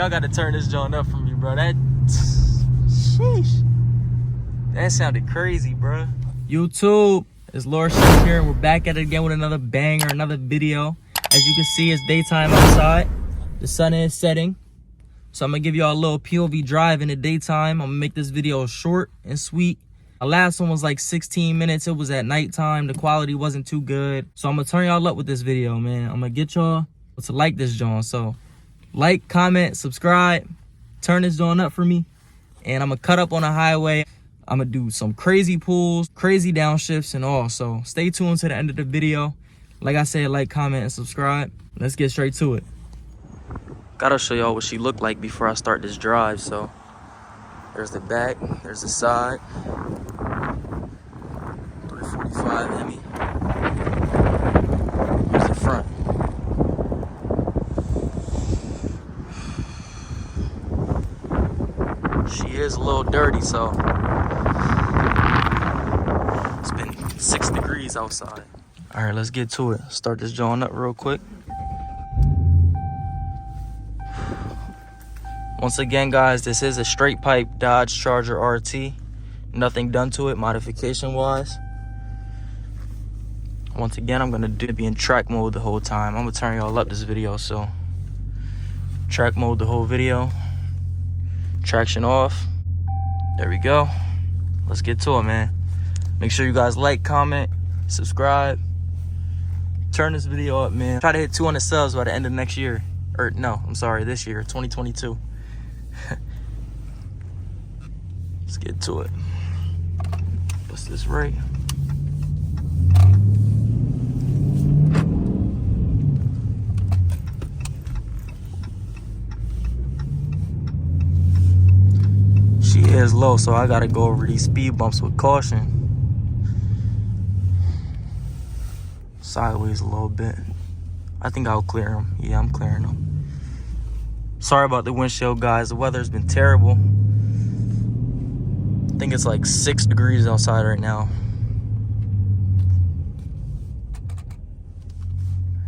y'all got to turn this joint up for me, bro. That, sheesh. That sounded crazy, bro. YouTube, it's Lord Shep here, and we're back at it again with another banger, another video. As you can see, it's daytime outside. The sun is setting. So I'm going to give y'all a little POV drive in the daytime. I'm going to make this video short and sweet. The last one was like 16 minutes. It was at nighttime. The quality wasn't too good. So I'm going to turn y'all up with this video, man. I'm going to get y'all to like this joint. So like, comment, subscribe, turn this joint up for me. And I'm going to cut up on the highway. I'm going to do some crazy pulls, crazy downshifts and all. So stay tuned to the end of the video. Like I said, like, comment, and subscribe. Let's get straight to it. Gotta show y'all what she looked like before I start this drive. So there's the back, there's the side. 345 Hemi. Here's the front. She is a little dirty, so it's been 6 degrees outside. All right, let's get to it. Start this joint up real quick. Once again, guys, this is a straight pipe Dodge Charger RT. Nothing done to it modification wise. Once again, I'm gonna be in track mode the whole time. I'm gonna turn y'all up this video, so track mode the whole video. Traction off. There we go. Let's get to it, man. Make sure you guys like, comment, subscribe. Turn this video up, man. Try to hit 200 subs by the end of next year. Or no, I'm sorry, this year, 2022. Let's get to it. What's this right? She is low, so I gotta go over these speed bumps with caution. Sideways a little bit. I think I'll clear them. Yeah, I'm clearing them. Sorry about the windshield, guys. The weather's been terrible. I think it's like 6 degrees outside right now.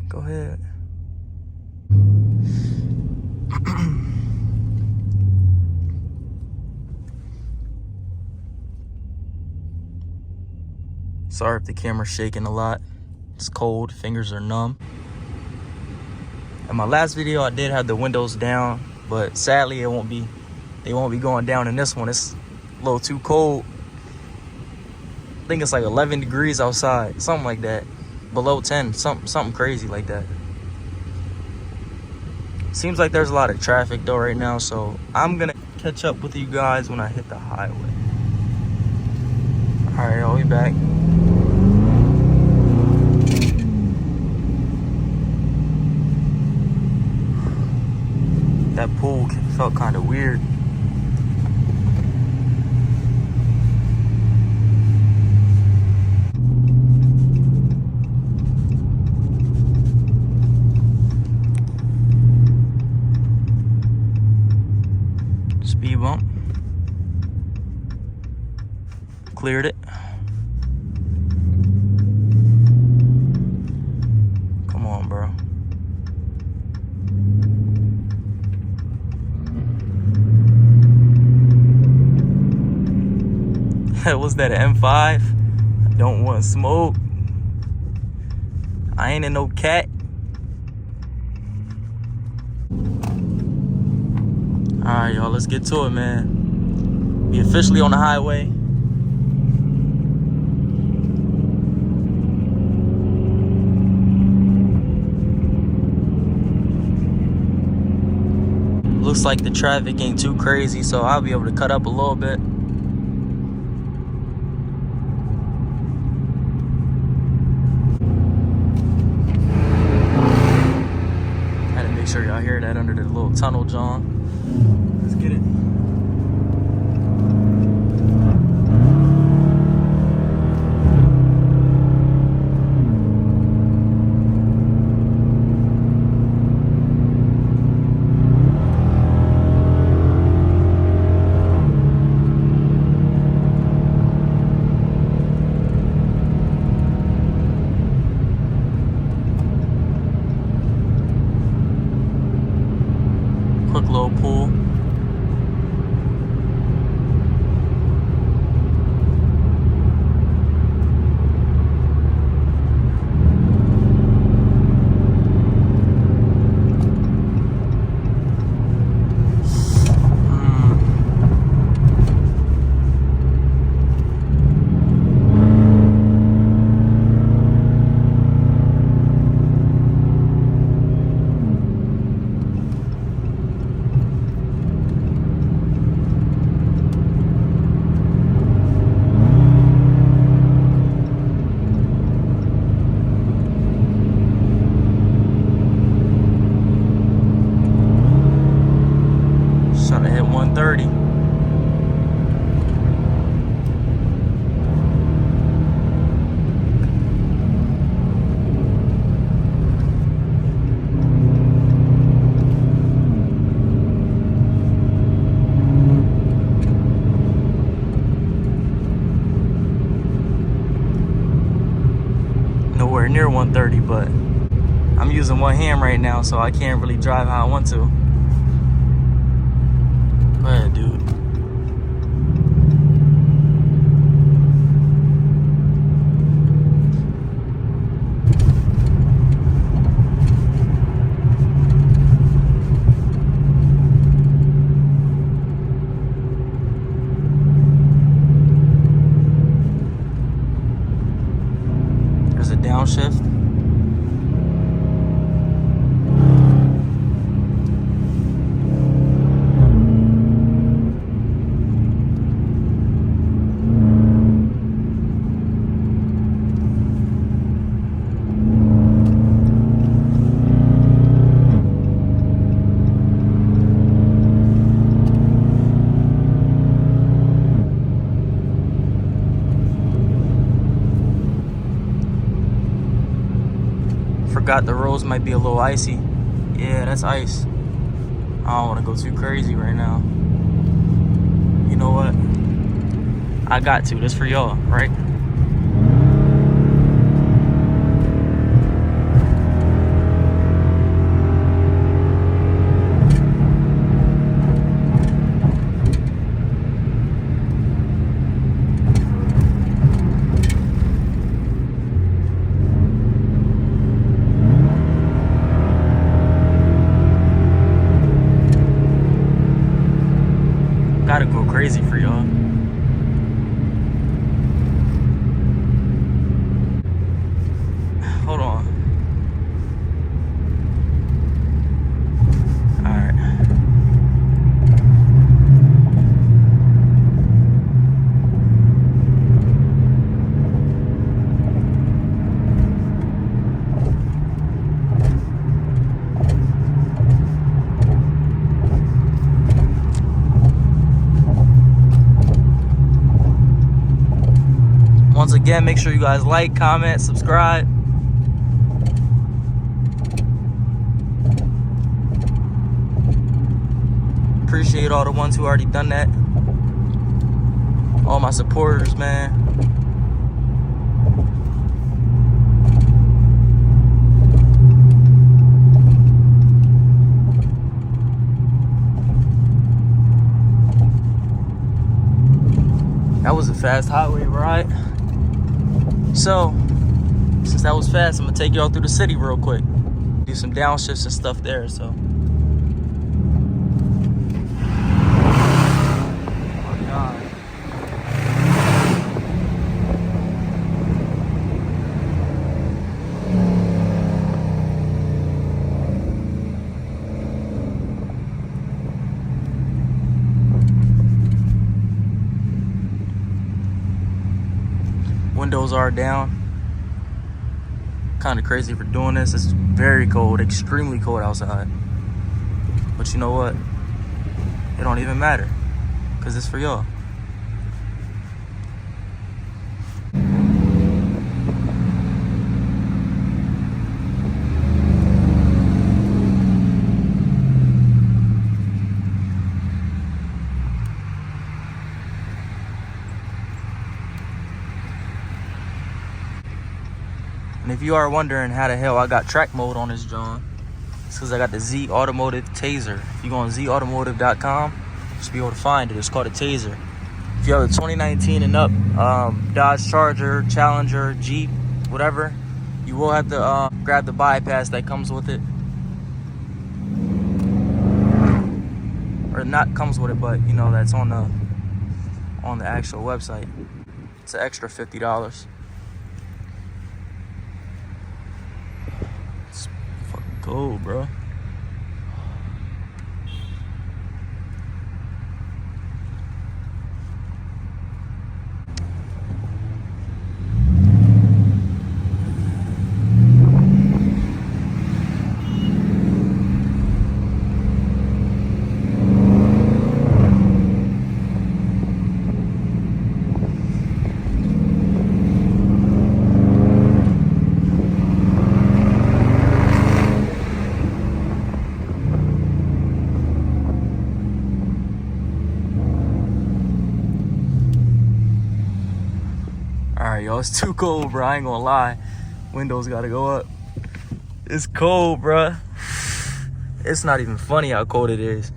Go ahead. Sorry if the camera's shaking a lot. It's cold, fingers are numb. In my last video, I did have the windows down, but sadly, they won't be going down in this one. It's a little too cold. I think it's like 11 degrees outside, something like that. Below 10, something crazy like that. Seems like there's a lot of traffic though right now, so I'm gonna catch up with you guys when I hit the highway. All right, I'll be back. That pool felt kind of weird. Speed bump. Cleared it. Come on, bro. Was that an M5? I don't want smoke. I ain't in no cat. Alright, y'all, let's get to it, man. We officially on the highway. Looks like the traffic ain't too crazy, so I'll be able to cut up a little bit. Make sure y'all hear that under the little tunnel, John. Let's get it. little pool. Trying to hit 130. Nowhere near 130, but I'm using one hand right now, so I can't really drive how I want to. Go ahead, dude. There's a downshift. Forgot the roads might be a little icy. Yeah, that's ice. I don't want to go too crazy right now. You know what? I got to. This for y'all, right? Gotta go crazy for y'all. Hold on. Alright. Once again, make sure you guys like, comment, subscribe. Appreciate all the ones who already done that. All my supporters, man. That was a fast highway ride. So, since that was fast, I'm gonna take y'all through the city real quick. Do some downshifts and stuff there, so. Oh my God. Windows are down. Kind of crazy for doing this. It's very cold, extremely cold outside. But you know what? It don't even matter, because it's for y'all. And if you are wondering how the hell I got track mode on this John, because I got the Z Automotive Taser. If you go on zautomotive.com, you should be able to find it. It's called a Taser. If you have a 2019 and up Dodge Charger, Challenger, Jeep, whatever, you will have to grab the bypass that comes with it. Or not comes with it, but you know, that's on the actual website. It's an extra $50. It's fucking cool, bro. Alright, y'all, it's too cold, bro. I ain't gonna lie. Windows gotta go up. It's cold, bro. It's not even funny how cold it is.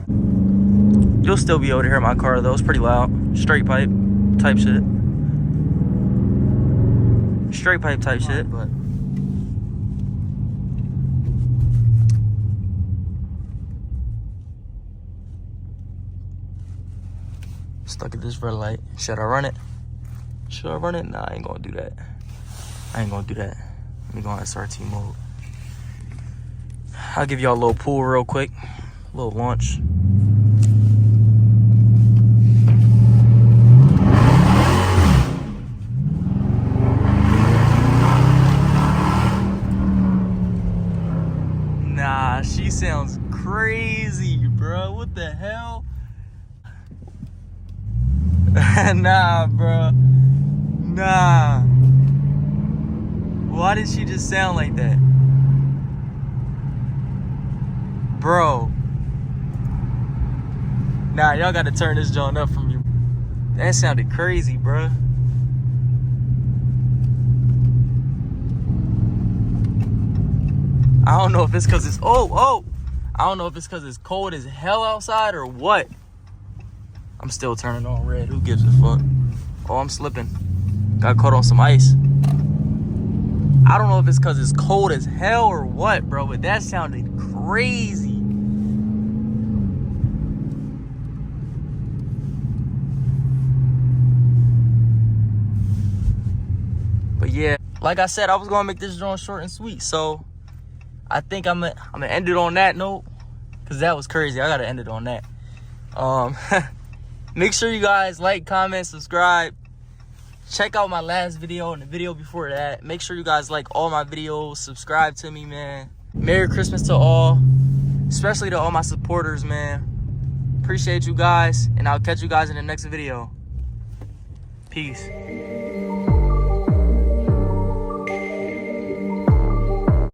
You'll still be able to hear my car, though. It's pretty loud. Straight pipe type shit. Straight pipe type shit, but... Stuck at this red light. Should I run it? Should I run it? Nah, I ain't gonna do that. I ain't gonna do that. Let me go on SRT mode. I'll give y'all a little pull real quick. A little launch. Nah, she sounds crazy, bro. What the hell? Nah, bro. Nah. Why did she just sound like that? Bro. Nah, y'all gotta turn this joint up from you. That sounded crazy, bro. I don't know if it's cause it's I don't know if it's cause it's cold as hell outside or what. I'm still turning on red. Who gives a fuck? Oh, I'm slipping. Got caught on some ice. I don't know if it's because it's cold as hell or what, bro, but that sounded crazy. But yeah, like I said, I was going to make this joint short and sweet, so I think I'm gonna end it on that note, because that was crazy. I got to end it on that. Make sure you guys like, comment, subscribe. Check out my last video and the video before that. Make sure you guys like all my videos. Subscribe to me, man. Merry Christmas to all. Especially to all my supporters, man. Appreciate you guys. And I'll catch you guys in the next video. Peace.